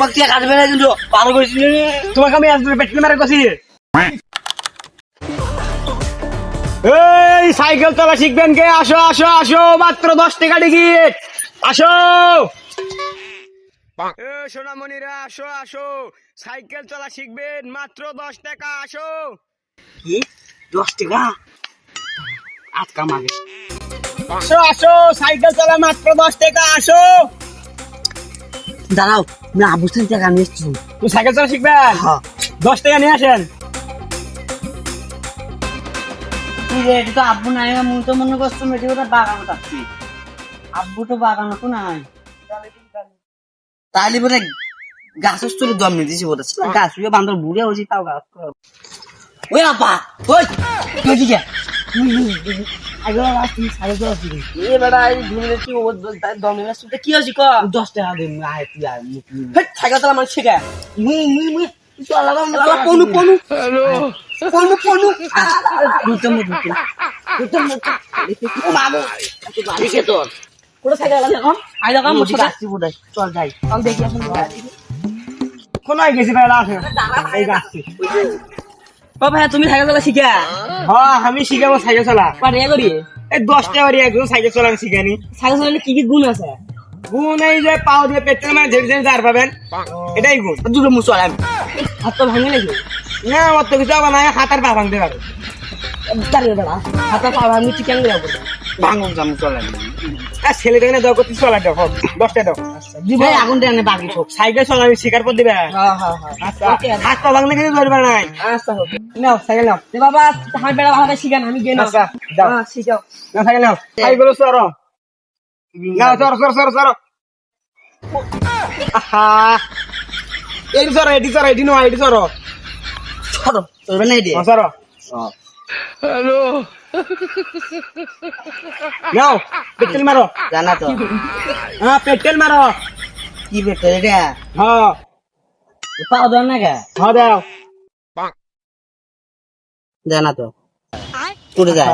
বাকি কাটবে না কিন্তু পার করেছি তোমাকে আমি আজ পেট্রোল মারা গেছি। এই সাইকেল চালা শিখবেন কে? আসো আসো আসো, মাত্র 10 টাকা টিকিট। আসো সোনামণিরা, আসো আসো, সাইকেল চালা শিখবেন, মাত্র 10 টাকা। আসো। কি 10 টাকা আজকা মাগে আসো আসো, সাইকেল চালা মাত্র 10 টাকা। আসো। দাঁড়াও না বুঝতে টাকা নিয়ে এসছি। তুই সাইকেল চালা শিখবেন? হ্যাঁ 10 টাকা নিয়ে আসেন। এটা তো আব্বু নাই, মুই তো মনে করছো মেয়েটি ওটা বাগানো থাকছি। আব্বু তো বাগানো তো নাই, তাহলে বলে গাছের চলে দম নিয়ে দিয়েছি বোধ গাছ বান্ধব বুড়ে হয়েছি তাও গাছ। ওই আব্বা ওই তুই দিকে কি হয়েছি ক 10 টাকা দিন সাইকেল চালা মানুষ শেখা পনু পনু পনু পনু চল যাই চল দেখি কোনায় গেছি ভাই? আসো, এই যাচ্ছি। ও ভাই তুমি সাইকেল চালা শিখা হ্যাঁ আমি শিখাবো সাইকেল চালা। পারে করি এই 10 টাকা করে একজন সাইকেল চালানো শিখানি। সাইকেল চালালে কি কি গুণ আছে? গুণ এই যে পাও দিয়ে পেট্রোল মানে ঝেড়ে ঝেড়ে ঝাড় পাবেন, এটাই গুণ। দুটো মুখ চলে হাত তো ভাঙে নাকি? না অত কিছু হবে না, হাতার পা ভাঙতে পারে। দাঁড়িয়ে দাঁড়া হাতে পা ভাঙি চিকেন দেবো ভাঙুন জামু চলে ছেলে দেখে দাও করতে চলা দাও 10 টাকা দাও। দিবে আগুন দেয় না বাকি সব। সাইকেল চালাবি শেখার পর দিবে। হ্যাঁ হ্যাঁ হ্যাঁ আচ্ছা হাত পা ভাঙলে কিছু ধরবে নাই। আচ্ছা হবে নাও সাইকেল নাও বাবা আমার বেড়া ভালো শিখান আমি গেলাম। আচ্ছা দাও হ্যাঁ শিখাও না সাইকেল নাও। সাইকেল সরো না, সরো সরো সরো সরো। আহা এডি সরো এডি সরো এডি নো এডি সরো ধরো চলবে না এদিকে সরো। নাও পেট্রোল মারো। জানা তো হ্যাঁ পেট্রোল মারো। কি বেটা এটা হ্যাঁ পাও দেন না কে হ্যাঁ দাও। জানা তো করে যায়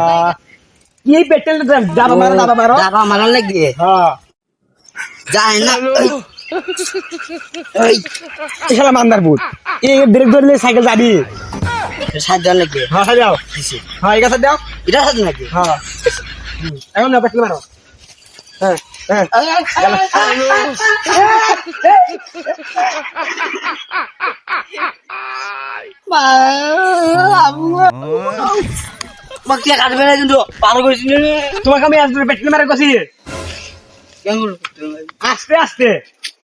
কি পেট্রোল যাবো মারো যাবো মারো। যাবা মারার লাগিয়ে হ্যাঁ যায় না এই শালা মান্দার বুট এই ব্রেক ধরলে সাইকেল যাবি। সাহায্য লাগিয়ে হ্যাঁ যাও। হ্যাঁ এই গাছ দাও। এটা সাহায্য নাকি হ্যাঁ এখন না পেট্রোল মারো। হ্যাঁ হ্যাঁ বাকি কাটবে না কিন্তু পার করেছি তোমাকে আমি আজ পেট্রোল মারা গেছি। কেন আস্তে আস্তে